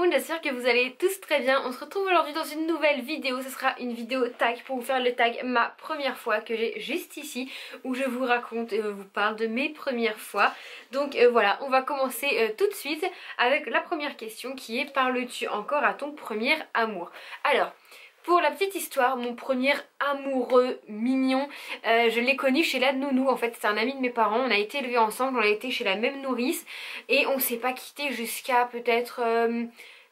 monde, j'espère que vous allez tous très bien. On se retrouve aujourd'hui dans une nouvelle vidéo. Ce sera une vidéo tag pour vous faire le tag ma première fois que j'ai juste ici, où je vous raconte et vous parle de mes premières fois. Donc voilà, on va commencer tout de suite avec la première question qui est: parles-tu encore à ton premier amour? Alors, pour la petite histoire, mon premier amoureux mignon, je l'ai connu chez la nounou. En fait, c'est un ami de mes parents, on a été élevés ensemble, on a été chez la même nourrice et on s'est pas quitté jusqu'à peut-être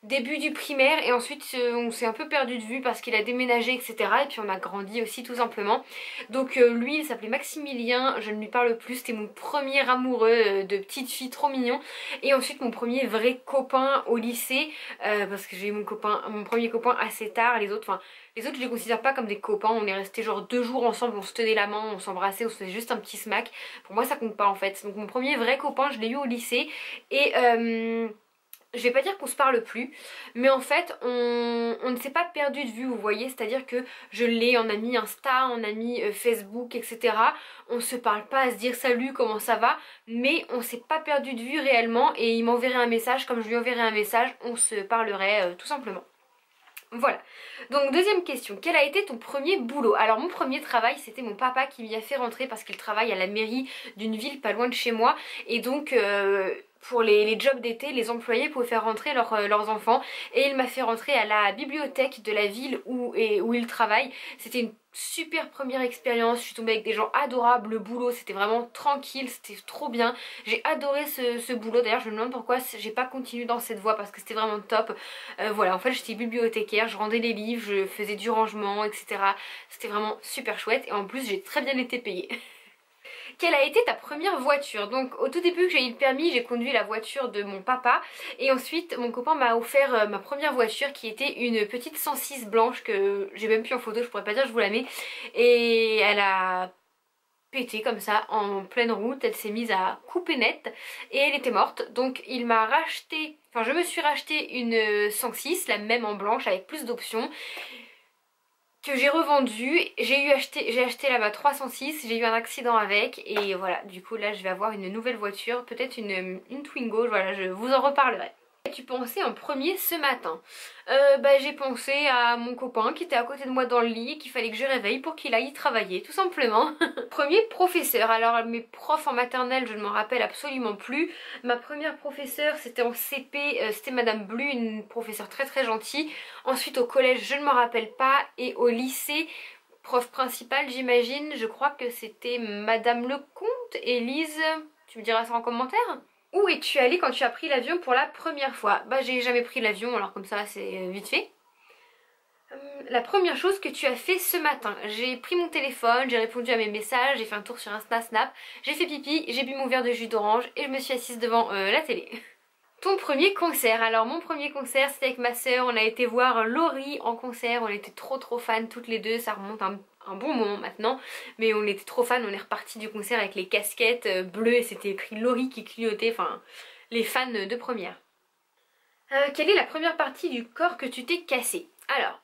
début du primaire, et ensuite on s'est un peu perdu de vue parce qu'il a déménagé, etc. Et puis on a grandi aussi tout simplement. Donc lui, il s'appelait Maximilien, je ne lui parle plus, c'était mon premier amoureux de petite fille trop mignon. Et ensuite mon premier vrai copain au lycée, parce que j'ai eu mon premier copain assez tard. Les autres je les considère pas comme des copains, on est resté genre 2 jours ensemble, on se tenait la main, on s'embrassait, on se faisait juste un petit smack. Pour moi ça compte pas en fait. Donc mon premier vrai copain, je l'ai eu au lycée. Et je vais pas dire qu'on se parle plus, mais en fait on ne s'est pas perdu de vue, vous voyez, c'est à dire que je l'ai en ami Insta, en ami Facebook, etc. On se parle pas à se dire salut, comment ça va, mais on s'est pas perdu de vue réellement, et il m'enverrait un message comme je lui enverrais un message, on se parlerait tout simplement. Voilà. Donc deuxième question, quel a été ton premier boulot? Alors mon premier travail, c'était mon papa qui m'y a fait rentrer parce qu'il travaille à la mairie d'une ville pas loin de chez moi, et donc pour les jobs d'été, les employés pouvaient faire rentrer leurs enfants, et il m'a fait rentrer à la bibliothèque de la ville où il travaille. C'était une super première expérience, je suis tombée avec des gens adorables, le boulot c'était vraiment tranquille, c'était trop bien, j'ai adoré ce boulot. D'ailleurs je me demande pourquoi j'ai pas continué dans cette voie parce que c'était vraiment top. Voilà, en fait j'étais bibliothécaire, je rendais les livres, je faisais du rangement, etc. C'était vraiment super chouette, et en plus j'ai très bien été payée. Quelle a été ta première voiture? Donc au tout début que j'ai eu le permis, j'ai conduit la voiture de mon papa, et ensuite mon copain m'a offert ma première voiture qui était une petite 106 blanche que j'ai même plus en photo, je pourrais pas dire, je vous la mets, et elle a pété comme ça en pleine route, elle s'est mise à couper net et elle était morte. Donc il m'a racheté, enfin je me suis racheté une 106, la même en blanche avec plus d'options, que j'ai revendu. J'ai acheté là-bas 306, j'ai eu un accident avec, et voilà, du coup là je vais avoir une nouvelle voiture, peut-être une Twingo, voilà, je vous en reparlerai. Qu'as-tu pensé en premier ce matin? J'ai pensé à mon copain qui était à côté de moi dans le lit et qu'il fallait que je réveille pour qu'il aille travailler, tout simplement. Premier professeur, alors mes profs en maternelle je ne m'en rappelle absolument plus. Ma première professeure c'était en CP, c'était Madame Blu, une professeure très très gentille. Ensuite au collège je ne m'en rappelle pas, et au lycée, prof principale j'imagine, je crois que c'était Madame Lecomte. Élise, tu me diras ça en commentaire. Où es-tu allée quand tu as pris l'avion pour la première fois? J'ai jamais pris l'avion, alors comme ça c'est vite fait. La première chose que tu as fait ce matin: j'ai pris mon téléphone, j'ai répondu à mes messages, j'ai fait un tour sur Insta, Snap, j'ai fait pipi, j'ai bu mon verre de jus d'orange et je me suis assise devant la télé. Ton premier concert? Alors mon premier concert c'était avec ma soeur, on a été voir Laurie en concert, on était trop fans toutes les deux, ça remonte un bon moment maintenant, mais on était trop fans, on est reparti du concert avec les casquettes bleues et c'était écrit Laurie qui clignotait, enfin les fans de première. Quelle est la première partie du corps que tu t'es cassé? Alors,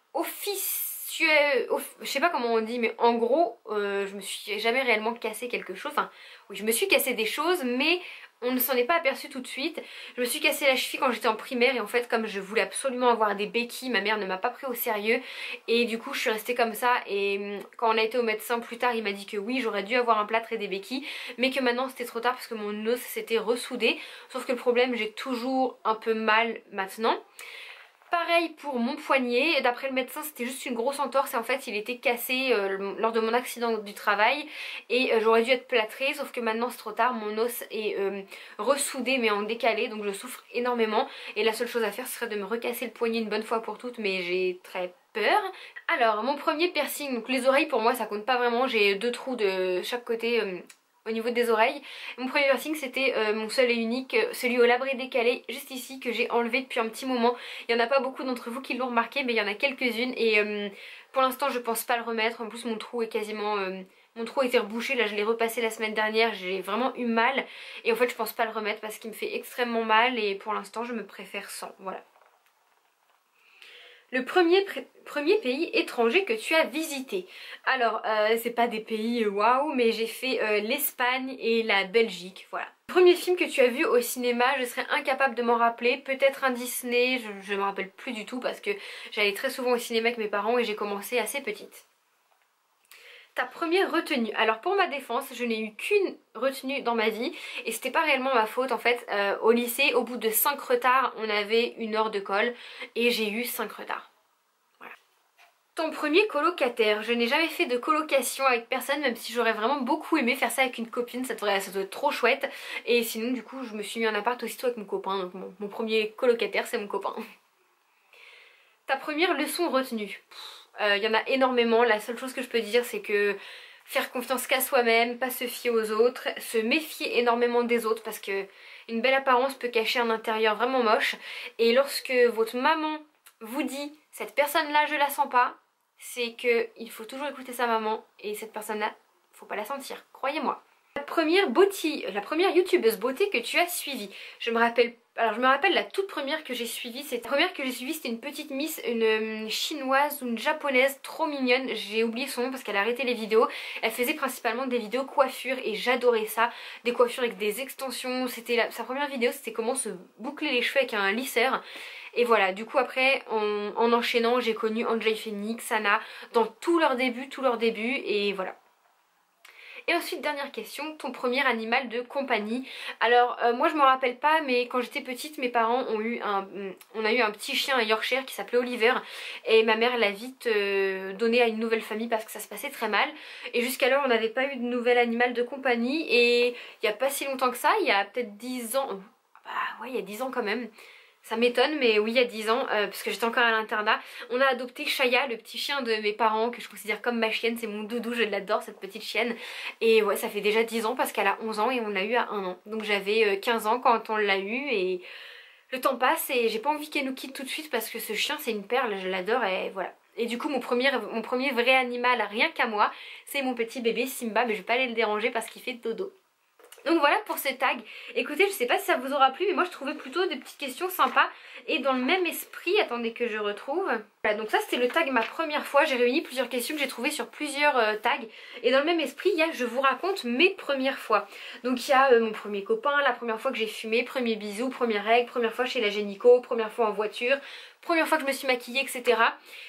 je sais pas comment on dit, mais en gros, je me suis jamais réellement cassé quelque chose. Enfin, oui, je me suis cassé des choses, mais on ne s'en est pas aperçu tout de suite. Je me suis cassé la cheville quand j'étais en primaire, et en fait comme je voulais absolument avoir des béquilles, ma mère ne m'a pas pris au sérieux, et du coup je suis restée comme ça. Et quand on a été au médecin plus tard, il m'a dit que oui, j'aurais dû avoir un plâtre et des béquilles, mais que maintenant c'était trop tard parce que mon os s'était ressoudé. Sauf que le problème, j'ai toujours un peu mal maintenant. Pareil pour mon poignet, d'après le médecin c'était juste une grosse entorse, et en fait il était cassé lors de mon accident du travail, et j'aurais dû être plâtrée, sauf que maintenant c'est trop tard, mon os est ressoudé mais en décalé, donc je souffre énormément, et la seule chose à faire serait de me recasser le poignet une bonne fois pour toutes, mais j'ai très peur. Alors mon premier piercing, donc les oreilles pour moi ça compte pas vraiment, j'ai 2 trous de chaque côté au niveau des oreilles. Mon premier piercing c'était mon seul et unique, celui au labret décalé juste ici, que j'ai enlevé depuis un petit moment. Il n'y en a pas beaucoup d'entre vous qui l'ont remarqué, mais il y en a quelques-unes, et pour l'instant je pense pas le remettre. En plus mon trou est quasiment... mon trou était rebouché, là je l'ai repassé la semaine dernière, j'ai vraiment eu mal, et en fait je pense pas le remettre parce qu'il me fait extrêmement mal, et pour l'instant je me préfère sans, voilà. Le premier pays étranger que tu as visité. Alors, c'est pas des pays waouh, mais j'ai fait l'Espagne et la Belgique, voilà. Le premier film que tu as vu au cinéma, je serais incapable de m'en rappeler. Peut-être un Disney, je me rappelle plus du tout parce que j'allais très souvent au cinéma avec mes parents et j'ai commencé assez petite. Ta première retenue. Alors pour ma défense, je n'ai eu qu'une retenue dans ma vie et c'était pas réellement ma faute en fait. Au lycée, au bout de 5 retards, on avait 1 heure de colle et j'ai eu 5 retards. Voilà. Ton premier colocataire. Je n'ai jamais fait de colocation avec personne, même si j'aurais vraiment beaucoup aimé faire ça avec une copine, ça doit être trop chouette. Et sinon du coup je me suis mis en appart aussitôt avec mon copain, donc mon premier colocataire c'est mon copain. Ta première leçon retenue. Il y en a énormément, la seule chose que je peux dire c'est que faire confiance qu'à soi-même, pas se fier aux autres, se méfier énormément des autres parce que une belle apparence peut cacher un intérieur vraiment moche. Et lorsque votre maman vous dit cette personne là je la sens pas, c'est que il faut toujours écouter sa maman et cette personne là faut pas la sentir, croyez-moi. La première youtubeuse beauté que tu as suivie. Je me rappelle la toute première que j'ai suivie. C'était une petite miss, une chinoise ou une japonaise trop mignonne. J'ai oublié son nom parce qu'elle a arrêté les vidéos. Elle faisait principalement des vidéos coiffure et j'adorais ça. Des coiffures avec des extensions. Sa première vidéo, c'était comment se boucler les cheveux avec un lisseur. Et voilà, du coup après en enchaînant j'ai connu Enjoy Phoenix, Sana dans tous leurs débuts et voilà. Et ensuite dernière question, ton premier animal de compagnie. Alors moi je me rappelle pas mais quand j'étais petite mes parents on a eu un petit chien, un Yorkshire qui s'appelait Oliver. Et ma mère l'a vite donné à une nouvelle famille parce que ça se passait très mal. Et jusqu'alors on n'avait pas eu de nouvel animal de compagnie. Et il n'y a pas si longtemps que ça, il y a peut-être 10 ans, bah ouais il y a 10 ans quand même. Ça m'étonne mais oui il y a 10 ans parce que j'étais encore à l'internat. On a adopté Shaya, le petit chien de mes parents que je considère comme ma chienne, c'est mon doudou, je l'adore cette petite chienne. Et ouais ça fait déjà 10 ans parce qu'elle a 11 ans et on l'a eu à 1 an. Donc j'avais 15 ans quand on l'a eu et le temps passe et j'ai pas envie qu'elle nous quitte tout de suite parce que ce chien c'est une perle, je l'adore et voilà. Et du coup mon premier vrai animal rien qu'à moi c'est mon petit bébé Simba, mais je vais pas aller le déranger parce qu'il fait dodo. Donc voilà pour ce tag. Écoutez, je sais pas si ça vous aura plu, mais moi je trouvais plutôt des petites questions sympas. Et dans le même esprit, attendez que je retrouve. Voilà, donc ça c'était le tag ma première fois. J'ai réuni plusieurs questions que j'ai trouvées sur plusieurs tags. Et dans le même esprit, il y a je vous raconte mes premières fois. Donc il y a mon premier copain, la première fois que j'ai fumé, premier bisou, première règle, première fois chez la gynéco, première fois en voiture, première fois que je me suis maquillée, etc.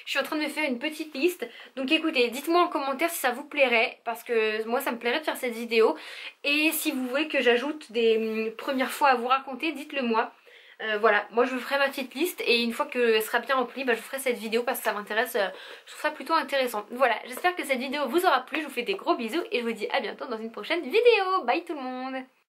Je suis en train de me faire une petite liste. Donc écoutez, dites-moi en commentaire si ça vous plairait, parce que moi ça me plairait de faire cette vidéo. Et si vous voulez que j'ajoute des premières fois à vous raconter, dites-le moi. Voilà, moi je vous ferai ma petite liste et une fois qu'elle sera bien remplie, bah, je ferai cette vidéo parce que ça m'intéresse, je trouve ça plutôt intéressant. Voilà, j'espère que cette vidéo vous aura plu, je vous fais des gros bisous et je vous dis à bientôt dans une prochaine vidéo. Bye tout le monde!